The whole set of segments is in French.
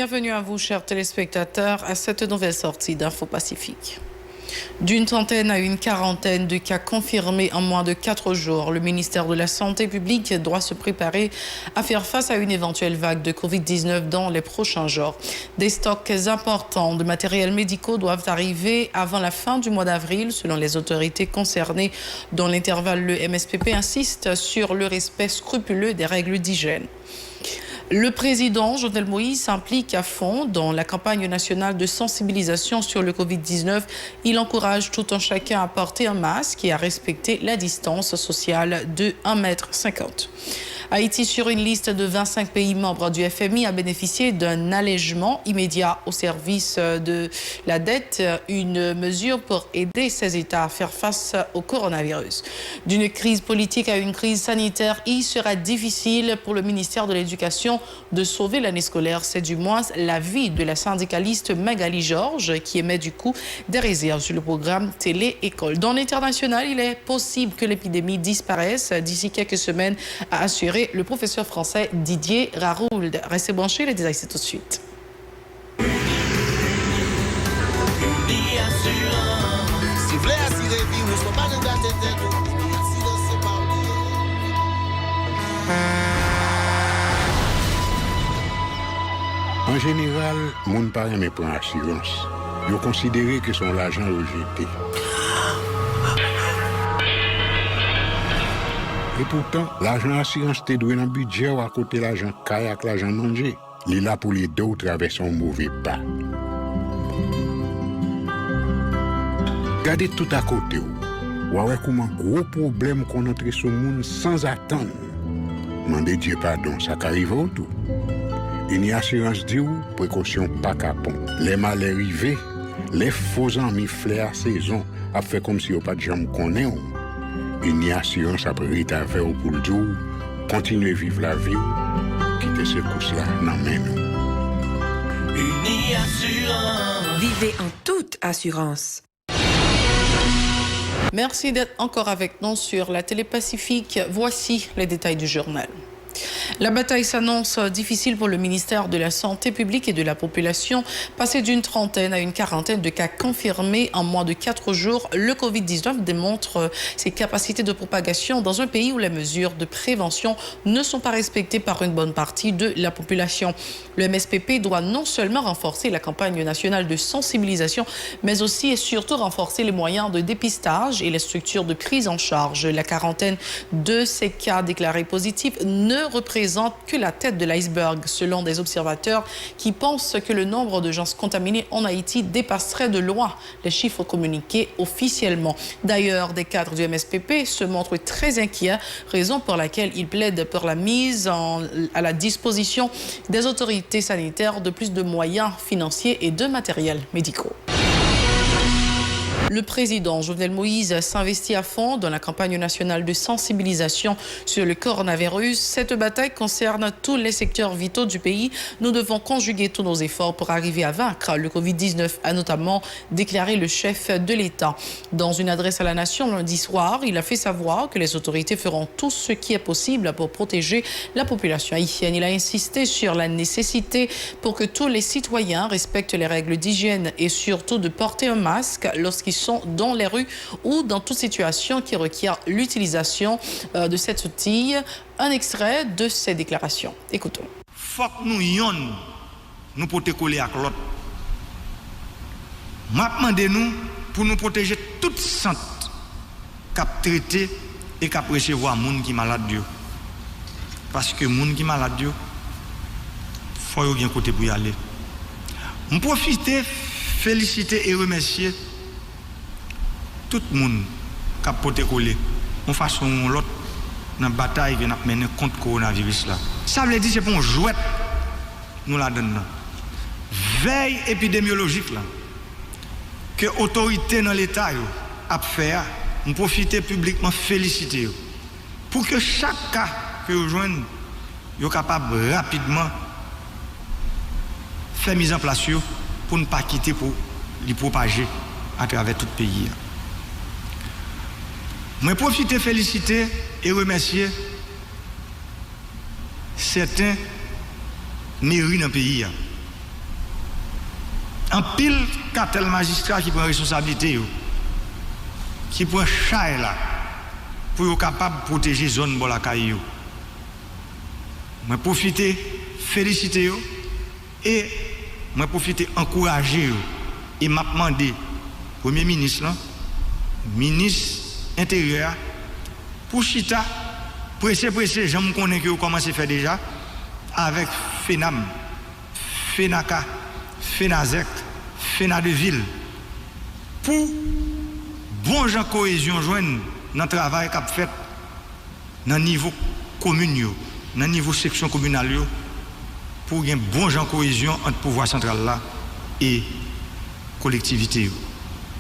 Bienvenue à vous, chers téléspectateurs, à cette nouvelle sortie d'Info Pacifique. D'une trentaine à une quarantaine de cas confirmés en moins de 4 jours, le ministère de la Santé publique doit se préparer à faire face à une éventuelle vague de Covid-19 dans les prochains jours. Des stocks importants de matériels médicaux doivent arriver avant la fin du mois d'avril, selon les autorités concernées. Dans l'intervalle, le MSPP insiste sur le respect scrupuleux des règles d'hygiène. Le président Jovenel Moïse s'implique à fond dans la campagne nationale de sensibilisation sur le Covid-19. Il encourage tout un chacun à porter un masque et à respecter la distance sociale de 1,50 m. Haïti, sur une liste de 25 pays membres du FMI, a bénéficié d'un allègement immédiat au service de la dette, une mesure pour aider ces États à faire face au coronavirus. D'une crise politique à une crise sanitaire, il sera difficile pour le ministère de l'Éducation de sauver l'année scolaire. C'est du moins l'avis de la syndicaliste Magali Georges, qui émet du coup des réserves sur le programme Télé-École. Dans l'international, il est possible que l'épidémie disparaisse d'ici quelques semaines, a assuré le professeur français Didier Rarould. Restez branchés, les détails c'est tout de suite. En général, mon parent me prend assurance. Je considère que son l'argent rejeté. Et pourtant, l'argent assurance te doit dans le budget ou à côté l'argent kayak, l'argent manger. Il est là pour les deux traverser un mauvais pas. Gardez tout à côté. Ou ouais, comme un gros problème qu'on entre sur le monde sans attendre. Mandez Dieu pardon, ça arrive au tout. Une assurance dit ou, précaution pas capon. Les malheurs arrivés, les faux amis flair saison, a fait comme si on pas de jambes connaît. Une assurance après ta faire pour le jour, continuer à vivre la vie, quitter ce coup-là, non mais non. Une assurance. Vivez en toute assurance. Merci d'être encore avec nous sur la Télé Pacifique. Voici les détails du journal. La bataille s'annonce difficile pour le ministère de la Santé publique et de la Population. Passé d'une trentaine à une quarantaine de cas confirmés en moins de 4 jours, le Covid-19 démontre ses capacités de propagation dans un pays où les mesures de prévention ne sont pas respectées par une bonne partie de la population. Le MSPP doit non seulement renforcer la campagne nationale de sensibilisation, mais aussi et surtout renforcer les moyens de dépistage et les structures de prise en charge. La quarantaine de ces cas déclarés positifs ne représente que la tête de l'iceberg, selon des observateurs qui pensent que le nombre de gens contaminés en Haïti dépasserait de loin les chiffres communiqués officiellement. D'ailleurs, des cadres du MSPP se montrent très inquiets, raison pour laquelle ils plaident pour la mise à la disposition des autorités sanitaires de plus de moyens financiers et de matériels médicaux. Le président Jovenel Moïse s'investit à fond dans la campagne nationale de sensibilisation sur le coronavirus. Cette bataille concerne tous les secteurs vitaux du pays. Nous devons conjuguer tous nos efforts pour arriver à vaincre le Covid-19, a notamment déclaré le chef de l'État. Dans une adresse à la nation lundi soir, il a fait savoir que les autorités feront tout ce qui est possible pour protéger la population haïtienne. Il a insisté sur la nécessité pour que tous les citoyens respectent les règles d'hygiène et surtout de porter un masque lorsqu'ils sont dans les rues ou dans toute situation qui requiert l'utilisation de cet outil. Un extrait de ces déclarations. Écoutons. Faut que nous pouvons coller avec l'autre. Demandez-nous pour nous protéger toute santé cap traité et cap recevoir monde qui malade Dieu. Parce que monde qui malade Dieu faut y bien côté pour y aller. On profiter, féliciter et remercier tout le monde qui a porté coller en façon ou l'autre dans la bataille que nous avons menée contre le coronavirus. Ça veut dire que c'est pour un jouet nous la donnons. Veille épidémiologique là, que l'autorité dans l'État a fait, on profite publiquement féliciter pour que chaque cas que vous joignez soit capable rapidement faire mise en place pour ne pas quitter pour les propager à travers tout le pays. Je profite, féliciter et remercier certains mairies dans le pays un pile cartel magistrat qui prend responsabilité, qui prend chai là, pour être capable de protéger la zone de la caillou. Je profite, féliciter et je profite, encourager et m'a demandé, Premier ministre, ministre intérieur, pour Chita, pressé, je me connais que vous commencez à faire déjà, avec FENAM, FENACA, FENAZEC, FENADEVILLE, pour bon gens cohésion joindre dans le travail qu'a fait dans le niveau communal, dans le niveau section communale, pour qu'il y ait bon gens cohésion entre le pouvoir central là et la collectivité.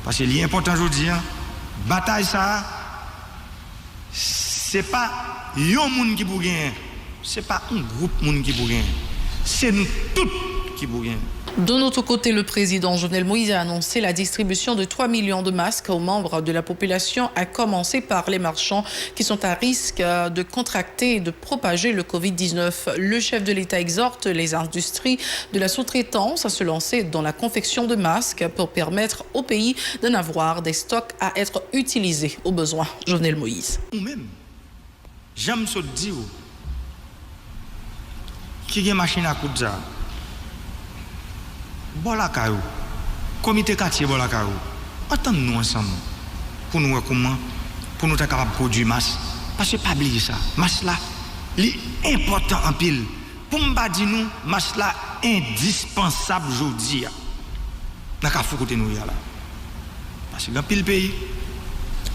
Parce que l'important aujourd'hui, bataille ça, ce n'est pas un monde qui peut gagner, ce n'est pas un groupe de monde qui peut gagner, c'est nous tous qui peut gagner. De notre côté, le président Jovenel Moïse a annoncé la distribution de 3 millions de masques aux membres de la population, à commencer par les marchands qui sont à risque de contracter et de propager le Covid-19. Le chef de l'État exhorte les industries de la sous-traitance à se lancer dans la confection de masques pour permettre au pays d'en avoir des stocks à être utilisés au besoin. Jovenel Moïse. Nous-mêmes, j'aime se dire qui a une machine à coudre ça. Bolakayou, comité quartier Bolakayou, attendons-nous ensemble pour nous voir comment, pour nous être capables de produire masse. Parce que pas oublier ça, masse là, c'est important en pile. Pour me dire nous, masse là indispensable aujourd'hui. Dans le côté nous là. Parce que dans pile pays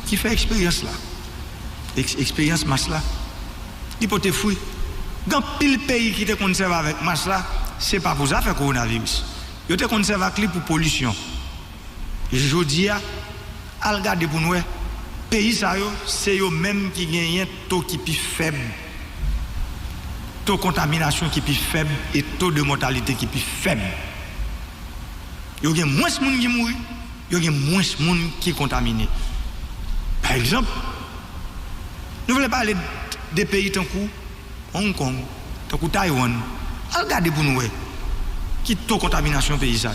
qui fait expérience là, expérience masse là, il peut être fou. Dans pile pays qui te conserve avec masse là, c'est pas pour ça faire coronavirus. Yo te conserve avec pour pollution. Et je dis à regarder pour nous, pays ça yo, c'est eux même qui gagnent taux qui plus faible. Taux de contamination qui plus faible et taux de mortalité qui plus faible. Yo gagne moins de monde qui mourir, yo gagne moins de monde qui est contaminé. Par exemple, nous voulons parler des pays tant que Hong Kong, tant que Taïwan. Regardez pour nous. Qui taux de contamination pays ça,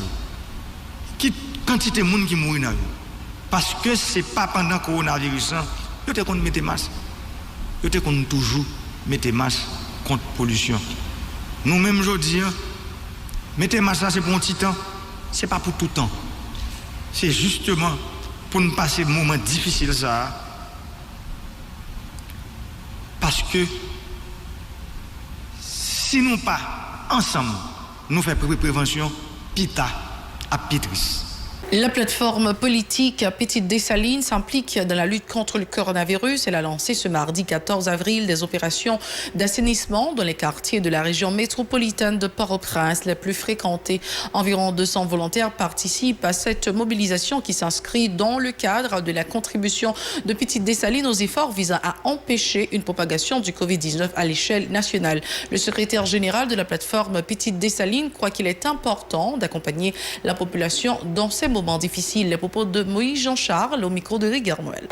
qui quantité de monde qui mourit là, parce que c'est pas pendant le coronavirus, yo te qu'on mette masque, yo te qu'on toujours mette masque contre pollution. Nous même aujourd'hui, mettre masque là c'est pour un petit temps, c'est pas pour tout le temps, c'est justement pour nous passer un moment difficile ça, parce que si nous pas ensemble nous faisons prévention, pita à pitris. La plateforme politique Petite Dessalines s'implique dans la lutte contre le coronavirus. Elle a lancé ce mardi 14 avril des opérations d'assainissement dans les quartiers de la région métropolitaine de Port-au-Prince, les plus fréquentés. Environ 200 volontaires participent à cette mobilisation qui s'inscrit dans le cadre de la contribution de Petite Dessalines aux efforts visant à empêcher une propagation du Covid-19 à l'échelle nationale. Le secrétaire général de la plateforme Petite Dessalines croit qu'il est important d'accompagner la population dans ces moments difficiles. Les propos de Moïse Jean-Charles au micro de Rigueur Noël.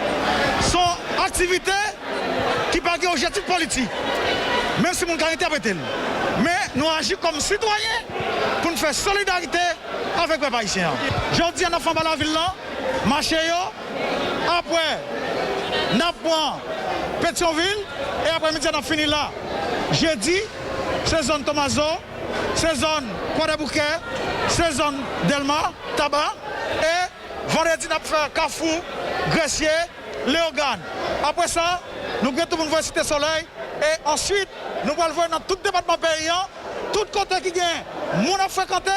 Son activité qui n'a pas d'objectif politique, même si mon cas interprété. Mais nous agissons comme citoyens pour nous faire solidarité avec les Haïtiens. Je dis à nos femmes à la ville, marché, après, nous avons Pétionville et après, nous avons fini là. Jeudi, c'est zone Tomaso, c'est zone Croix-des-Bouquets, c'est zone Delma, Tabac. Et vendredi, nous avons fait Carrefour, Gressier, Léogane. Après ça, nous allons tout le monde voir Cité Soleil. Et ensuite, nous allons voir dans tout département paysan, tout côté qui gagne, nous avons fréquenté,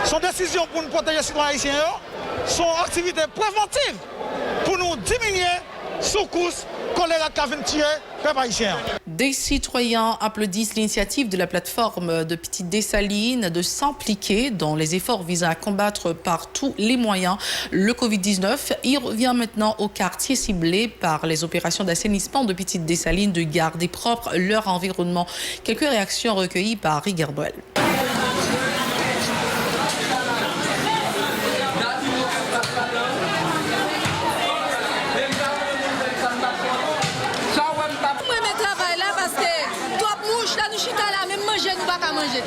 son décision pour nous protéger les citoyens haïtiens, son activité préventive pour nous diminuer secousses choléra qui vient tuer les peuples haïtiens. Des citoyens applaudissent l'initiative de la plateforme de Petite Dessalines de s'impliquer dans les efforts visant à combattre par tous les moyens le Covid-19. Il revient maintenant aux quartiers ciblés par les opérations d'assainissement de Petite Dessalines de garder propre leur environnement. Quelques réactions recueillies par Rigueur Noël.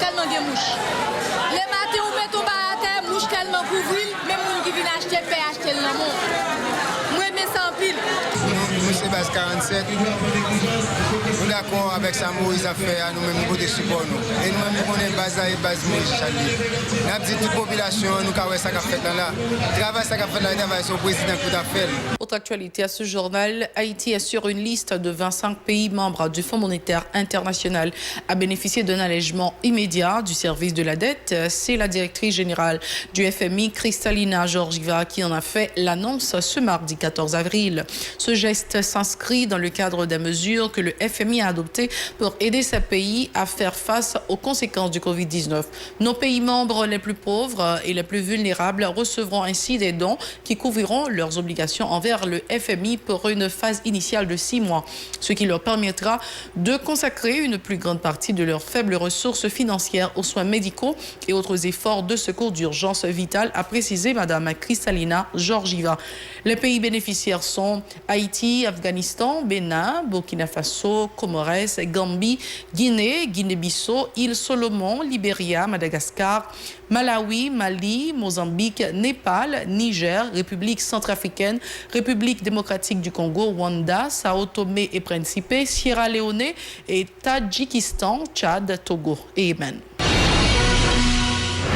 Tellement de mouches. Les matins, on met ton bas à terre, mouche tellement couvrir, même les gens qui viennent acheter, paient acheter le monde. Moi, je mets ça en pile. Nous, c'est base 47. Nous sommes d'accord avec ça, Moïse a fait à nous-mêmes, nous support nous. Et nous-mêmes, nous connaissons base et base Moïse Charlie. Nous avons dit toute la population, nous avons ça qu'a fait là. Le travail ça qu'a fait là, travail sur le président qui a fait. Autre actualité à ce journal, Haïti est sur une liste de 25 pays membres du Fonds monétaire international à bénéficier d'un allègement immédiat du service de la dette. C'est la directrice générale du FMI, Kristalina Georgieva, qui en a fait l'annonce ce mardi 14 avril. Ce geste s'inscrit dans le cadre des mesures que le FMI a adoptées pour aider ces pays à faire face aux conséquences du Covid-19. Nos pays membres les plus pauvres et les plus vulnérables recevront ainsi des dons qui couvriront leurs obligations envers le FMI pour une phase initiale de 6 mois, ce qui leur permettra de consacrer une plus grande partie de leurs faibles ressources financières aux soins médicaux et autres efforts de secours d'urgence vitale, a précisé Mme Kristalina Georgieva. Les pays bénéficiaires sont Haïti, Afghanistan, Bénin, Burkina Faso, Comores, Gambie, Guinée, Guinée-Bissau, îles Solomon, Libéria, Madagascar, Malawi, Mali, Mozambique, Népal, Niger, République centrafricaine, République démocratique du Congo, Rwanda, Sao Tomé et Principe, Sierra Leone et Tadjikistan, Tchad, Togo et Yémen.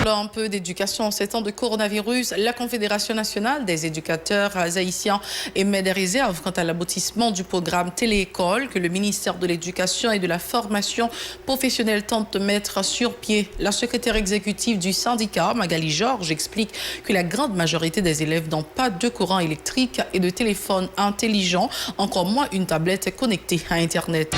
Un peu d'éducation en ces temps de coronavirus. La Confédération nationale des éducateurs haïtiens émet des réserves quant à l'aboutissement du programme Téléécole que le ministère de l'Éducation et de la Formation professionnelle tente de mettre sur pied. La secrétaire exécutive du syndicat, Magali Georges, explique que la grande majorité des élèves n'ont pas de courant électrique et de téléphone intelligent, encore moins une tablette connectée à Internet.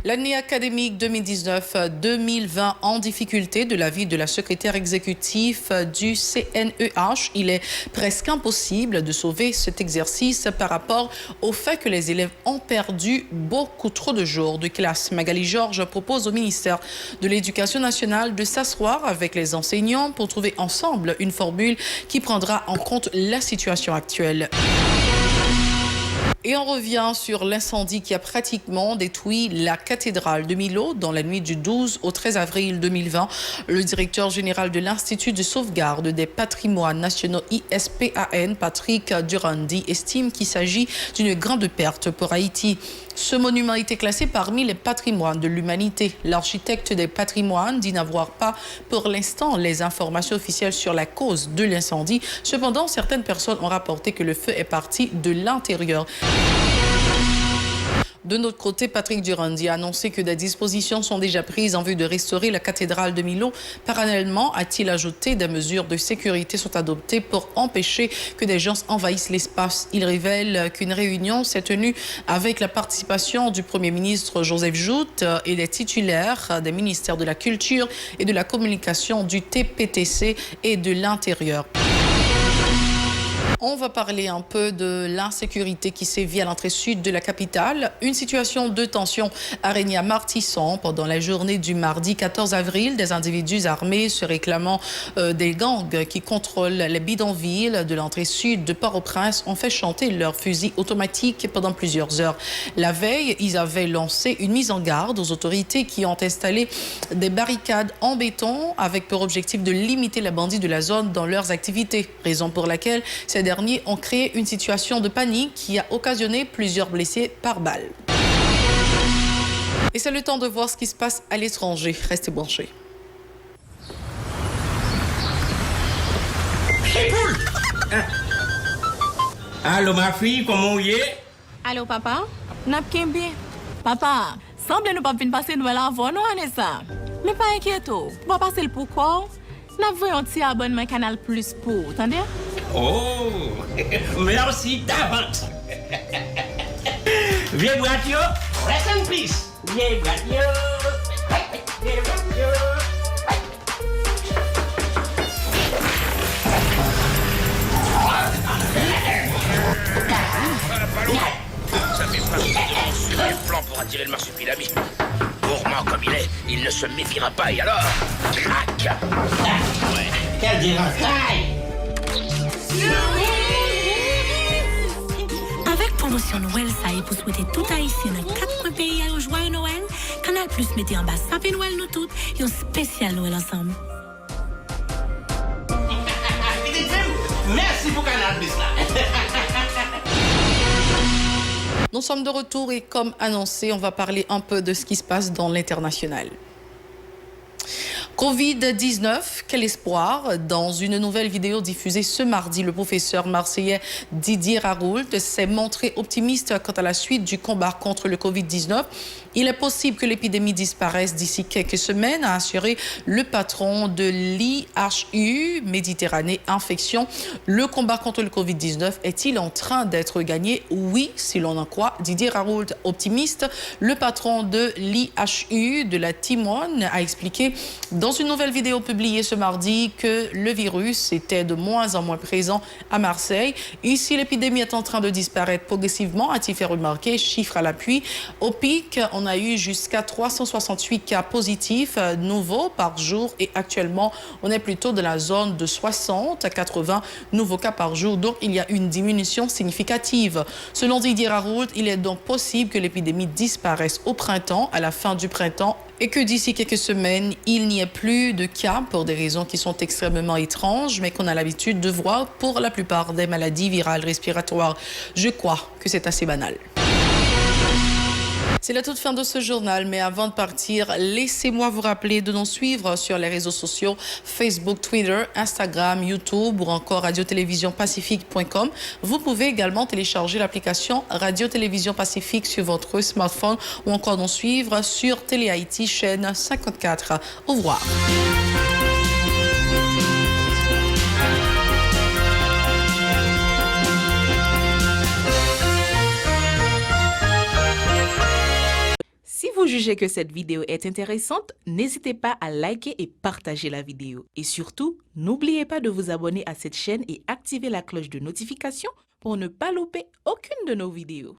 L'année académique 2019-2020 en difficulté de l'avis de la secrétaire exécutive du CNEH. Il est presque impossible de sauver cet exercice par rapport au fait que les élèves ont perdu beaucoup trop de jours de classe. Magali Georges propose au ministère de l'Éducation nationale de s'asseoir avec les enseignants pour trouver ensemble une formule qui prendra en compte la situation actuelle. Et on revient sur l'incendie qui a pratiquement détruit la cathédrale de Milo dans la nuit du 12 au 13 avril 2020. Le directeur général de l'Institut de sauvegarde des patrimoines nationaux ISPAN, Patrick Durandi, estime qu'il s'agit d'une grande perte pour Haïti. Ce monument a été classé parmi les patrimoines de l'humanité. L'architecte des patrimoines dit n'avoir pas pour l'instant les informations officielles sur la cause de l'incendie. Cependant, certaines personnes ont rapporté que le feu est parti de l'intérieur. De notre côté, Patrick Durandi a annoncé que des dispositions sont déjà prises en vue de restaurer la cathédrale de Milo. Parallèlement, a-t-il ajouté, des mesures de sécurité sont adoptées pour empêcher que des gens envahissent l'espace. Il révèle qu'une réunion s'est tenue avec la participation du Premier ministre Joseph Joute et des titulaires des ministères de la Culture et de la Communication, du TPTC et de l'Intérieur. On va parler un peu de l'insécurité qui sévit à l'entrée sud de la capitale. Une situation de tension a régné à Martissan pendant la journée du mardi 14 avril. Des individus armés se réclamant des gangs qui contrôlent les bidonvilles de l'entrée sud de Port-au-Prince ont fait chanter leurs fusils automatiques pendant plusieurs heures. La veille, ils avaient lancé une mise en garde aux autorités qui ont installé des barricades en béton avec pour objectif de limiter les bandits de la zone dans leurs activités. Raison pour laquelle ces derniers ont créé une situation de panique qui a occasionné plusieurs blessés par balle. Et c'est le temps de voir ce qui se passe à l'étranger. Restez branchés. Hey, poule! Allô, ma fille, comment vous est? Allô, papa? N'a pas bien. Papa, semble nous pas venir passer Noël avant, nous, Anessa. Mais pas inquiète, on va passer le pourquoi. N'a voyons un petit abonnement Canal Plus pour, attendez? Oh, merci d'avance. Viens, Bratio, reste en peace. Viens, Bratio. Viens, Bratio. Ça fait partie de mon plan pour attirer le marsupilami. Gourmand comme il est, il ne se méfiera pas et alors, crac. Ouais. Quel dérange. Avec promotion Noël, ça y est pour souhaiter tout Haïtien dans 4 pays à un joyeux Noël. Canal Plus mettez en bas Sapé Noël nous toutes et un spécial Noël ensemble. Merci pour Canal Plus là. Nous sommes de retour et comme annoncé, on va parler un peu de ce qui se passe dans l'international. Covid-19, quel espoir. Dans une nouvelle vidéo diffusée ce mardi, le professeur marseillais Didier Raoult s'est montré optimiste quant à la suite du combat contre le Covid-19. Il est possible que l'épidémie disparaisse d'ici quelques semaines, a assuré le patron de l'IHU Méditerranée Infection. Le combat contre le Covid-19 est-il en train d'être gagné? Oui, si l'on en croit Didier Raoult, optimiste. Le patron de l'IHU de la Timone a expliqué dans une nouvelle vidéo publiée ce mardi que le virus était de moins en moins présent à Marseille. Ici, l'épidémie est en train de disparaître progressivement, a-t-il fait remarquer, chiffre à l'appui. Au pic, on a eu jusqu'à 368 cas positifs nouveaux par jour et actuellement, on est plutôt dans la zone de 60 à 80 nouveaux cas par jour. Donc, il y a une diminution significative. Selon Didier Raoult, il est donc possible que l'épidémie disparaisse au printemps, à la fin du printemps, et que d'ici quelques semaines, il n'y ait plus de cas pour des raisons qui sont extrêmement étranges, mais qu'on a l'habitude de voir pour la plupart des maladies virales respiratoires. Je crois que c'est assez banal. C'est la toute fin de ce journal, mais avant de partir, laissez-moi vous rappeler de nous suivre sur les réseaux sociaux Facebook, Twitter, Instagram, YouTube ou encore radio-télévision-pacifique.com. Vous pouvez également télécharger l'application Radio-Télévision Pacifique sur votre smartphone ou encore nous suivre sur Télé Haïti, chaîne 54. Au revoir. Si vous jugez que cette vidéo est intéressante, n'hésitez pas à liker et partager la vidéo. Et surtout, n'oubliez pas de vous abonner à cette chaîne et activer la cloche de notification pour ne pas louper aucune de nos vidéos.